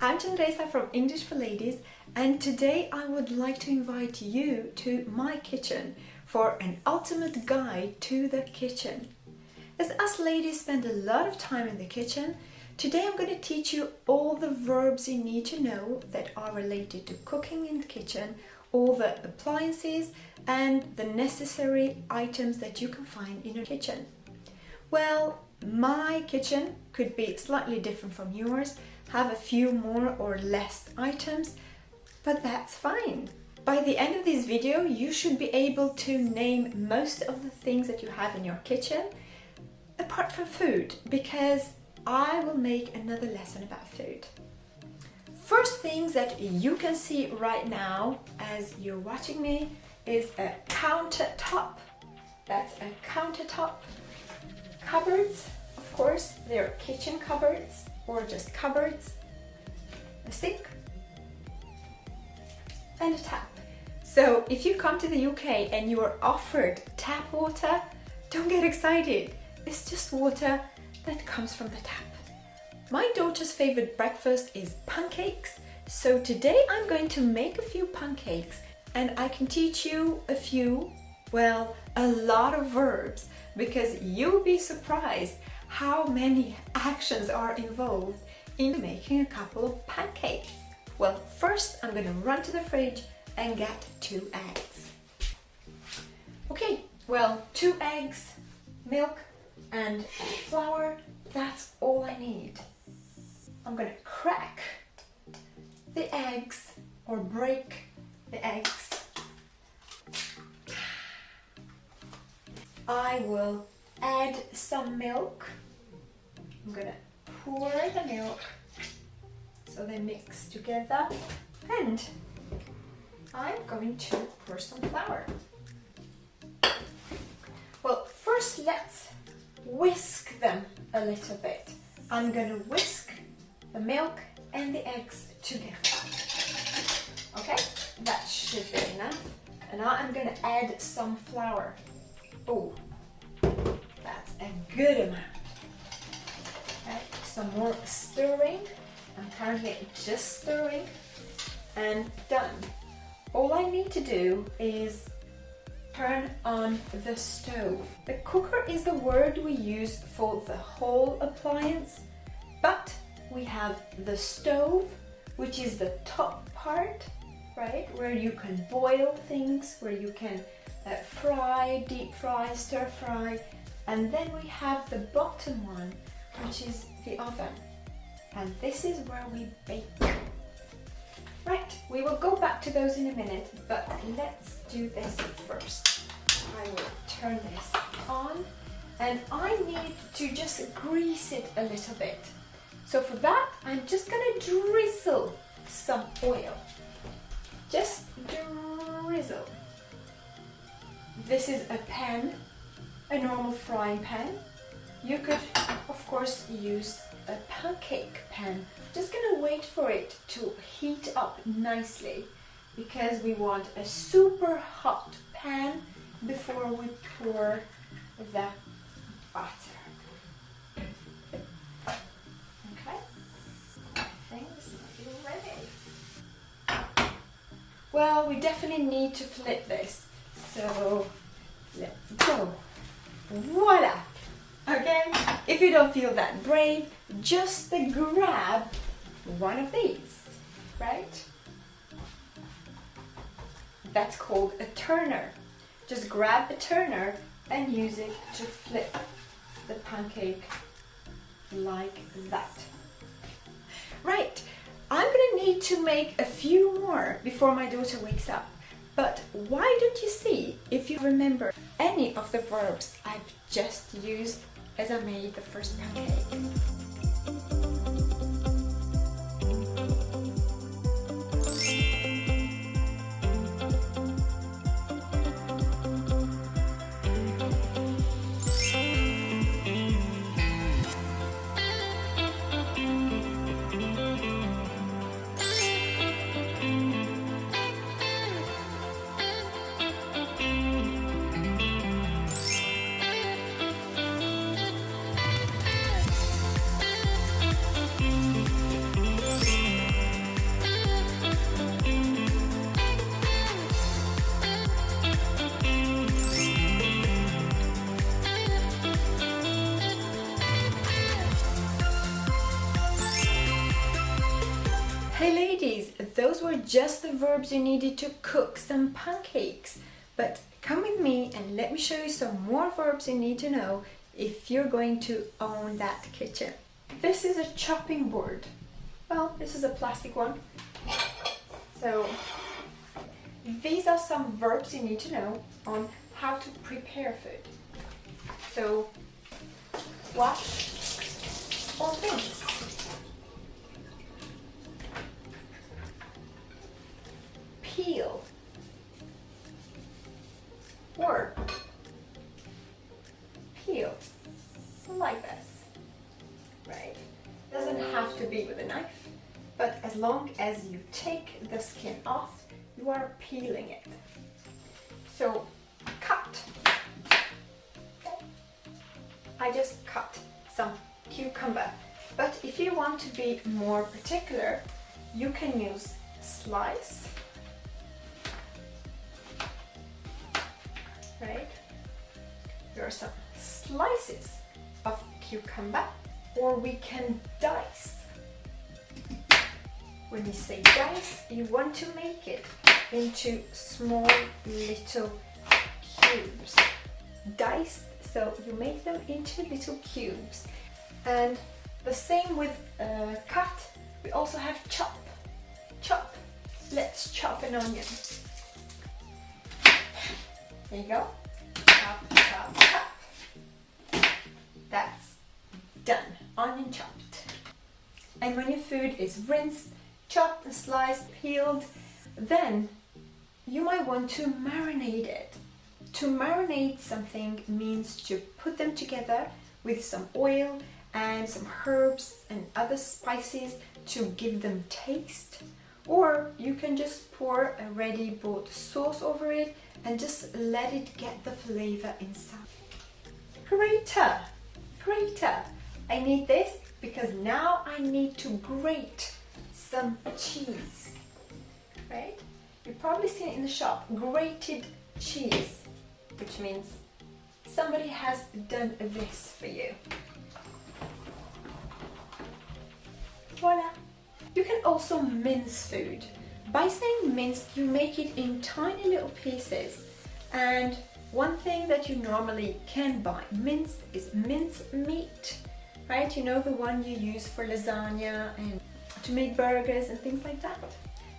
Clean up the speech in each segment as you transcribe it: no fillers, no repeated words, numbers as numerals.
I'm Chandresa from English for Ladies, and today I would like to invite you to my kitchen for an ultimate guide to the kitchen. As us ladies spend a lot of time in the kitchen, today I'm going to teach you all the verbs you need to know that are related to cooking in the kitchen, all the appliances and the necessary items that you can find in your kitchen. Well, my kitchen could be slightly different from yours, have a few more or less items, but that's fine. By the end of this video, you should be able to name most of the things that you have in your kitchen, apart from food, because I will make another lesson about food. First things that you can see right now as you're watching me is a countertop. That's a countertop. Cupboards, of course, they're kitchen cupboards or just cupboards. A sink and a tap. So if you come to the UK and you are offered tap water, don't get excited. It's just water that comes from the tap. My daughter's favorite breakfast is pancakes, so today I'm going to make a few pancakes and I can teach you a lot of verbs, because you'll be surprised how many actions are involved in making a couple of pancakes. Well, first I'm going to run to the fridge and get 2 eggs. Okay, well, 2 eggs, milk and flour, that's all I need. I'm going to crack the eggs or break the eggs. I will add some milk. I'm going to pour the milk so they mix together, and I'm going to pour some flour. Well, first let's whisk them a little bit. I'm going to whisk the milk and the eggs together. Okay, that should be enough. And now I'm going to add some flour. Oh, that's a good amount. Okay, some more stirring. I'm currently just stirring, and done. All I need to do is turn on the stove. The cooker is the word we use for the whole appliance, but we have the stove, which is the top part, right? Where you can boil things, where you can fry, deep fry, stir fry. And then we have the bottom one, which is the oven. And this is where we bake. Right, we will go back to those in a minute, but let's do this first. I will turn this on, and I need to just grease it a little bit. So for that, I'm just gonna drizzle some oil. Just drizzle. This is a pan, a normal frying pan. You could, of course, use a pancake pan. Just gonna wait for it to heat up nicely, because we want a super hot pan before we pour the butter. Okay, I think this might be ready. Well, we definitely need to flip this, so let's go. Voila! Okay, if you don't feel that brave, just grab one of these, right? That's called a turner. Just grab a turner and use it to flip the pancake like that. Right, I'm gonna need to make a few more before my daughter wakes up. But why don't you see if you remember any of the verbs I've just used as I made the first pancake? Hey ladies, those were just the verbs you needed to cook some pancakes. But come with me and let me show you some more verbs you need to know if you're going to own that kitchen. This is a chopping board. Well, this is a plastic one. So these are some verbs you need to know on how to prepare food. So wash or rinse. Peel or peel like this, right? Doesn't have to be with a knife, but as long as you take the skin off, you are peeling it. So cut. Okay. I just cut some cucumber, but if you want to be more particular, you can use slice. Right? There are some slices of cucumber, or we can dice. When you say dice, you want to make it into small little cubes. Diced, so you make them into little cubes. And the same with cut. We also have chop. Chop. Let's chop an onion. There you go. Chop, chop, chop. That's done. Onion chopped. And when your food is rinsed, chopped, sliced, peeled, then you might want to marinate it. To marinate something means to put them together with some oil and some herbs and other spices to give them taste. Or you can just pour a ready bought sauce over it and just let it get the flavor inside. Grater. Grater. I need this because now I need to grate some cheese. Right? You've probably seen it in the shop. Grated cheese, which means somebody has done this for you. Voila! You can also mince food. By saying mince, you make it in tiny little pieces. And one thing that you normally can buy minced is mince meat, right? You know, the one you use for lasagna and to make burgers and things like that.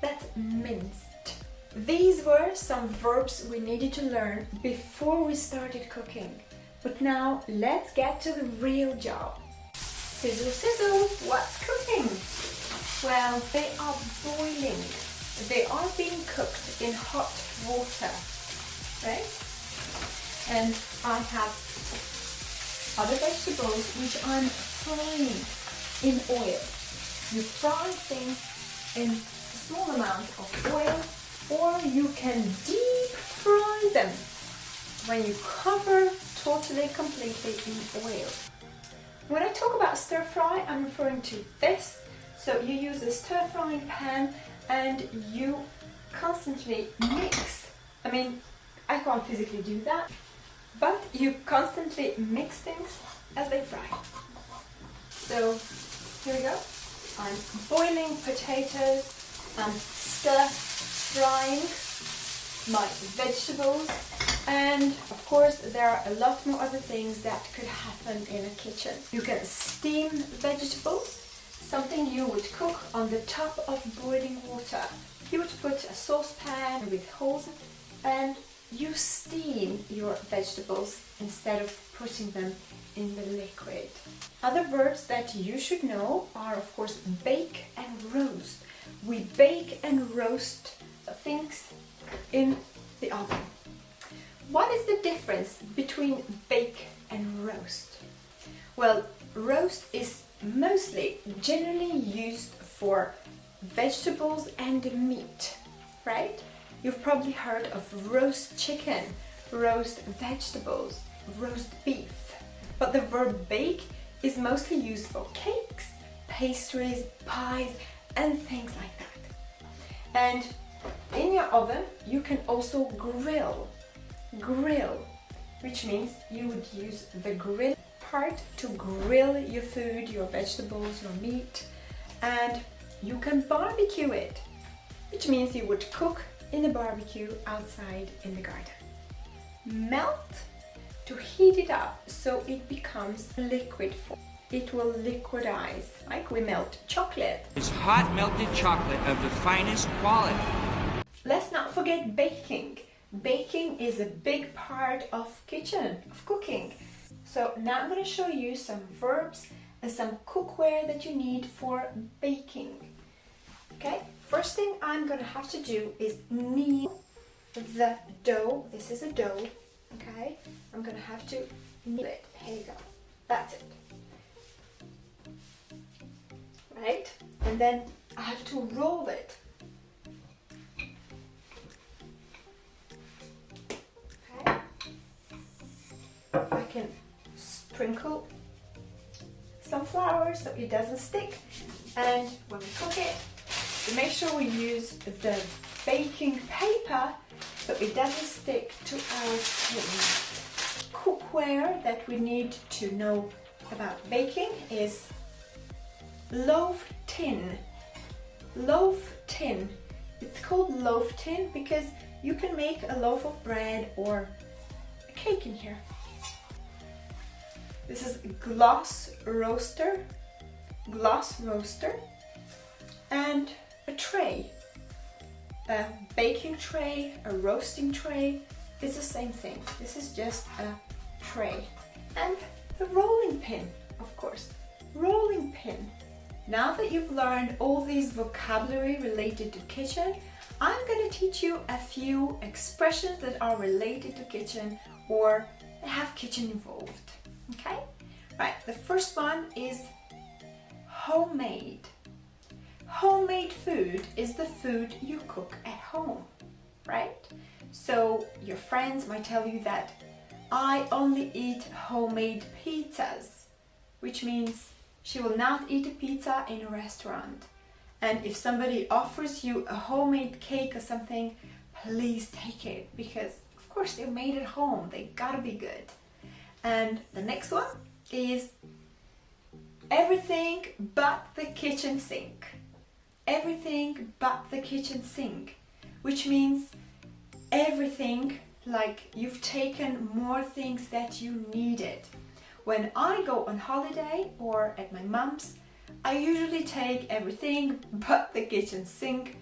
That's minced. These were some verbs we needed to learn before we started cooking. But now let's get to the real job. Sizzle, sizzle, what's cooking? Well, they are boiling. They are being cooked in hot water, right? And I have other vegetables which I'm frying in oil. You fry things in a small amount of oil, or you can deep fry them when you cover totally, completely in oil. When I talk about stir fry, I'm referring to this. So you use a stir frying pan and you constantly mix. I mean, I can't physically do that, but you constantly mix things as they fry. So here we go. I'm boiling potatoes, I'm stir frying my vegetables, and of course there are a lot more other things that could happen in a kitchen. You can steam vegetables, something you would cook on the top of boiling water. You would put a saucepan with holes and you steam your vegetables instead of putting them in the liquid. Other verbs that you should know are of course bake and roast. We bake and roast things in the oven. What is the difference between bake and roast? Well, roast is mostly generally used for vegetables and meat, right? You've probably heard of roast chicken, roast vegetables, roast beef. But the verb bake is mostly used for cakes, pastries, pies, and things like that. And in your oven, you can also grill, which means you would use the grill part to grill your food, your vegetables, your meat. And you can barbecue it, which means you would cook in a barbecue outside in the garden. Melt, to heat it up so it becomes liquid form. It will liquidize, like we melt chocolate. It's hot melted chocolate of the finest quality. Let's not forget baking. Baking is a big part of kitchen, of cooking. So now I'm going to show you some verbs and some cookware that you need for baking. Okay, first thing I'm going to have to do is knead the dough. This is a dough, okay? I'm going to have to knead it. Here you go. That's it. Right? And then I have to roll it. Okay? I can sprinkle some flour so it doesn't stick, and when we cook it, we make sure we use the baking paper so it doesn't stick to our things. Cookware that we need to know about baking is loaf tin. Loaf tin. It's called loaf tin because you can make a loaf of bread or a cake in here. This is glass roaster, and a tray. A baking tray, a roasting tray, it's the same thing. This is just a tray. And the rolling pin, of course. Rolling pin. Now that you've learned all these vocabulary related to kitchen, I'm going to teach you a few expressions that are related to kitchen or have kitchen involved. Okay? Right, the first one is homemade. Homemade food is the food you cook at home, right? So your friends might tell you that I only eat homemade pizzas, which means she will not eat a pizza in a restaurant. And if somebody offers you a homemade cake or something, please take it because of course they're made at home, they gotta be good. And the next one is everything but the kitchen sink. Everything but the kitchen sink, which means everything, like you've taken more things that you needed. When I go on holiday or at my mom's, I usually take everything but the kitchen sink.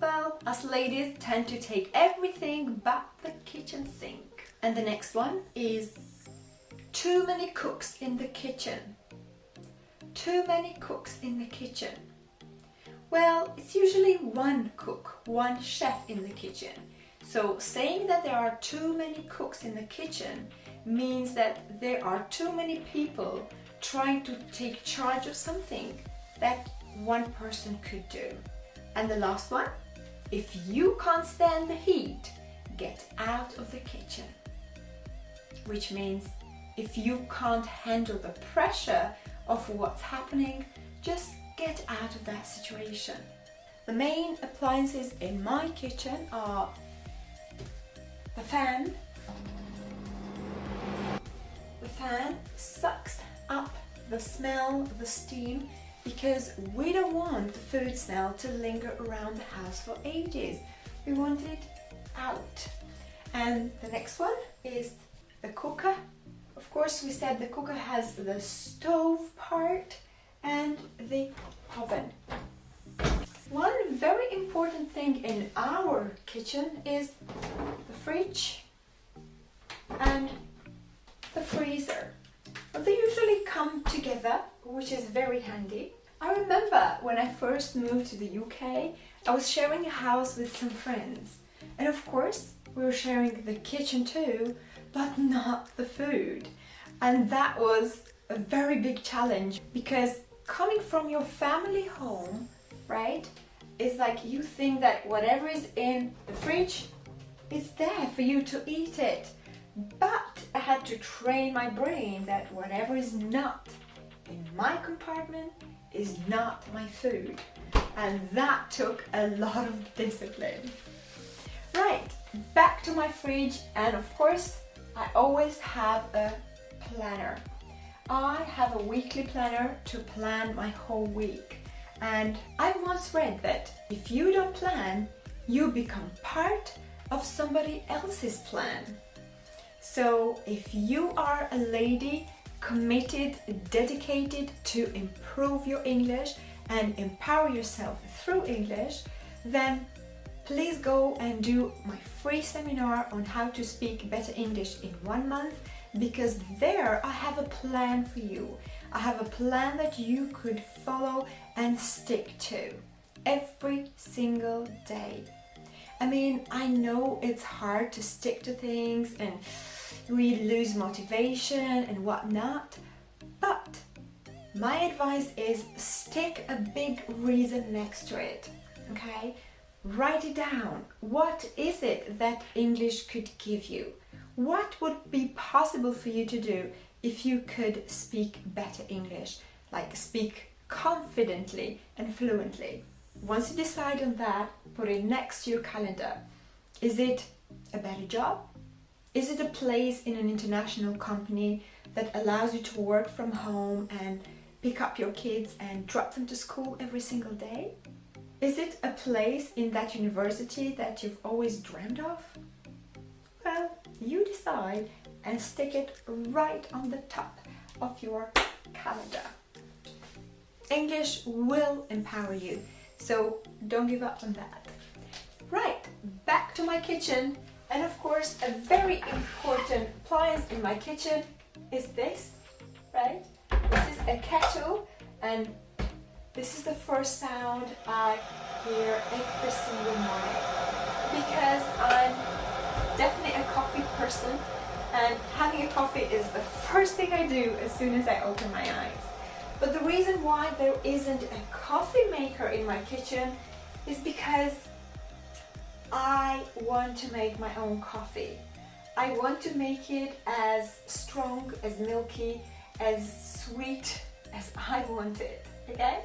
Well, us ladies tend to take everything but the kitchen sink. And the next one is too many cooks in the kitchen. Too many cooks in the kitchen. Well, it's usually one cook, one chef in the kitchen. So saying that there are too many cooks in the kitchen means that there are too many people trying to take charge of something that one person could do. And the last one, if you can't stand the heat, get out of the kitchen. Which means if you can't handle the pressure of what's happening, just get out of that situation. The main appliances in my kitchen are the fan. The fan sucks up the smell, the steam, because we don't want the food smell to linger around the house for ages. We want it out. And the next one is the cooker. Of course, we said the cooker has the stove part and the oven. One very important thing in our kitchen is the fridge and the freezer. But they usually come together, which is very handy. I remember when I first moved to the UK, I was sharing a house with some friends. And of course, we were sharing the kitchen too, but not the food. And that was a very big challenge because coming from your family home, right, it's like you think that whatever is in the fridge is there for you to eat it. But I had to train my brain that whatever is not in my compartment is not my food. And that took a lot of discipline. Right, back to my fridge, and of course, I always have a planner. I have a weekly planner to plan my whole week. And I once read that if you don't plan, you become part of somebody else's plan. So if you are a lady committed, dedicated to improve your English and empower yourself through English, then please go and do my free seminar on how to speak better English in 1 month, because there I have a plan for you. I have a plan that you could follow and stick to every single day. I mean, I know it's hard to stick to things and we lose motivation and whatnot, but my advice is stick a big reason next to it, okay? Write it down. What is it that English could give you? What would be possible for you to do if you could speak better English, like speak confidently and fluently? Once you decide on that, put it next to your calendar. Is it a better job? Is it a place in an international company that allows you to work from home and pick up your kids and drop them to school every single day? Is it a place in that university that you've always dreamed of? Well, you decide and stick it right on the top of your calendar. English will empower you, so don't give up on that. Right, back to my kitchen. And of course, a very important appliance in my kitchen is this, right? This is a kettle, and this is the first sound I hear every single morning, because I'm definitely a coffee person, and having a coffee is the first thing I do as soon as I open my eyes. But the reason why there isn't a coffee maker in my kitchen is because I want to make my own coffee. I want to make it as strong, as milky, as sweet as I want it, okay?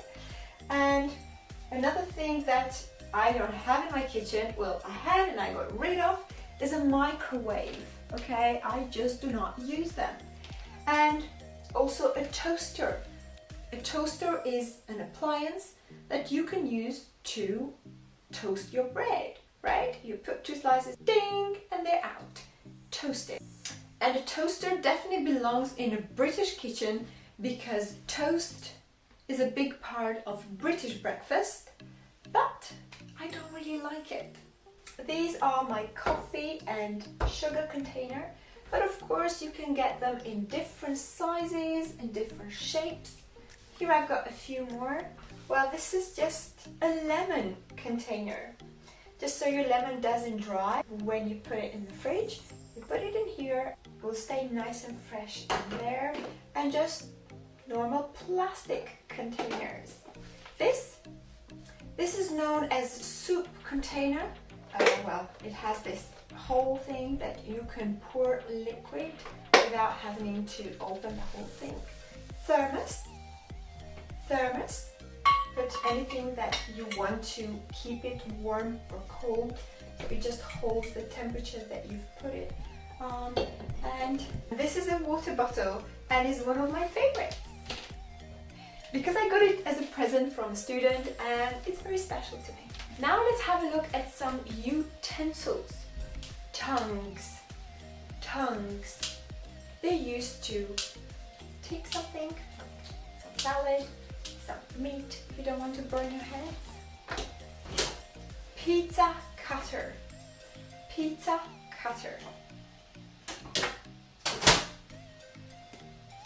And another thing that I don't have in my kitchen, well, I had and I got rid of, is a microwave, okay? I just do not use them. And also a toaster. A toaster is an appliance that you can use to toast your bread, right? You put 2 slices, ding, and they're out. Toasted. And a toaster definitely belongs in a British kitchen because toast is a big part of British breakfast, but I don't really like it. These are my coffee and sugar container, but of course you can get them in different sizes and different shapes. Here I've got a few more. Well, this is just a lemon container. Just so your lemon doesn't dry when you put it in the fridge. You put it in here, it will stay nice and fresh in there. And just normal plastic containers. This is known as soup container. Well, it has this whole thing that you can pour liquid without having to open the whole thing. Thermos. Put anything that you want to keep it warm or cold, so it just holds the temperature that you've put it on. And this is a water bottle and is one of my favorites because I got it as a present from a student and it's very special to me. Now let's have a look at some utensils. Tongs. They're used to take something, some salad, some meat if you don't want to burn your hands. Pizza cutter.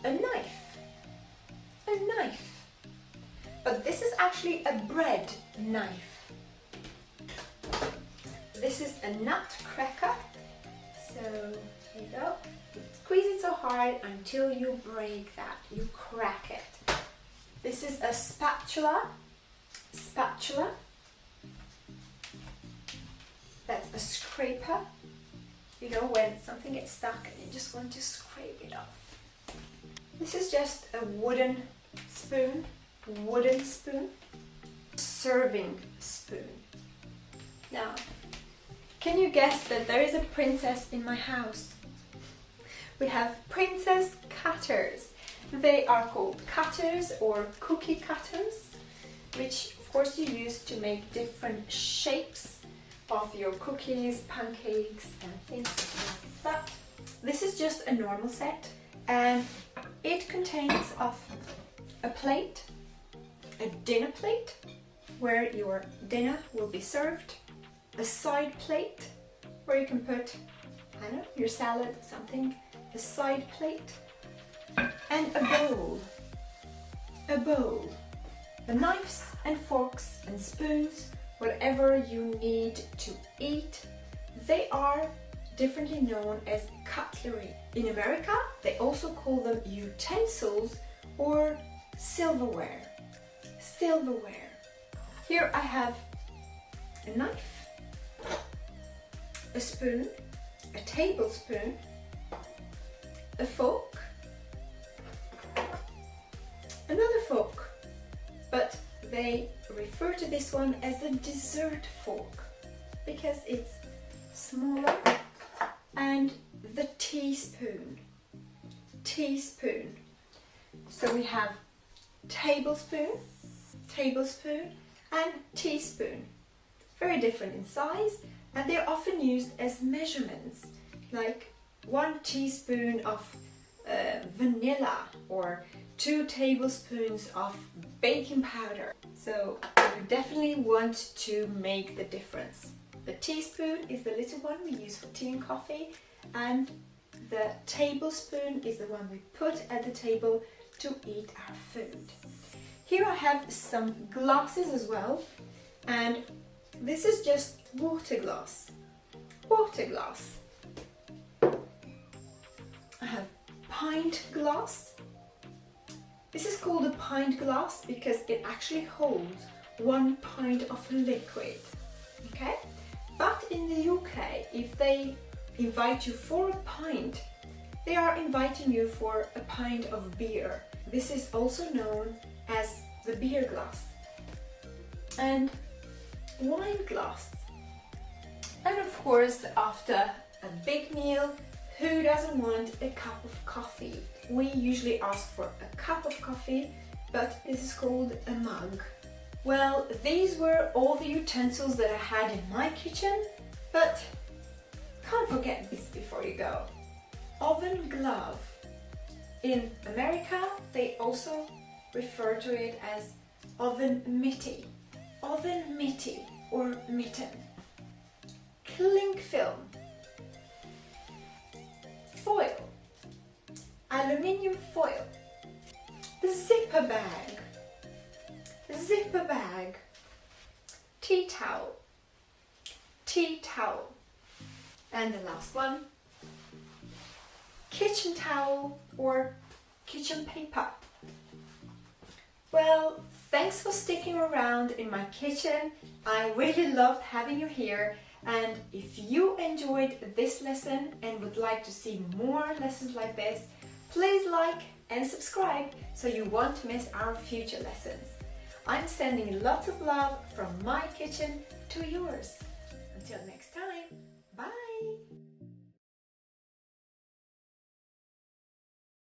A knife. But this is actually a bread knife. This is a nut cracker. So here you go. Squeeze it so hard until you break that, you crack it. This is a spatula. That's a scraper. You know, when something gets stuck and you just want to scrape it off. This is just a wooden spoon. Serving spoon. Now, can you guess that there is a princess in my house? We have princess cutters. They are called cutters or cookie cutters, which make different shapes of your cookies, pancakes and things like that. This is just a normal set and it contains of a plate, a dinner plate where your dinner will be served, a side plate where you can put, I don't know, your salad, something, a side plate, and a bowl. A bowl. The knives and forks and spoons, whatever you need to eat, they are differently known as cutlery. In America, they also call them utensils or silverware. Silverware. Here I have a knife, a spoon, a tablespoon, a fork, another fork, but they refer to this one as a dessert fork because it's smaller, and the teaspoon. Teaspoon. So we have tablespoon, tablespoon, and teaspoon. Very different in size, and they're often used as measurements, like 1 teaspoon of vanilla or 2 tablespoons of baking powder. So you definitely want to make the difference. The teaspoon is the little one we use for tea and coffee, and the tablespoon is the one we put at the table to eat our food. Here I have some glasses as well, and this is just water glass. Water glass. I have pint glass. This is called a pint glass because it actually holds 1 pint of liquid. Okay? But in the UK, if they invite you for a pint, they are inviting you for a pint of beer. This is also known as the beer glass. And wine glass. And of course, after a big meal, who doesn't want a cup of coffee? We usually ask for a cup of coffee, but this is called a mug. Well, these were all the utensils that I had in my kitchen, but can't forget this before you go. Oven glove. In America, they also refer to it as oven mittie. Oven mittie or mitten. Cling film. Foil. Aluminium foil. Zipper bag. Zipper bag. Tea towel. Tea towel. And the last one, kitchen towel or kitchen paper. Well, thanks for sticking around in my kitchen. I really loved having you here. And if you enjoyed this lesson and would like to see more lessons like this, please like and subscribe so you won't miss our future lessons. I'm sending lots of love from my kitchen to yours. Until next time.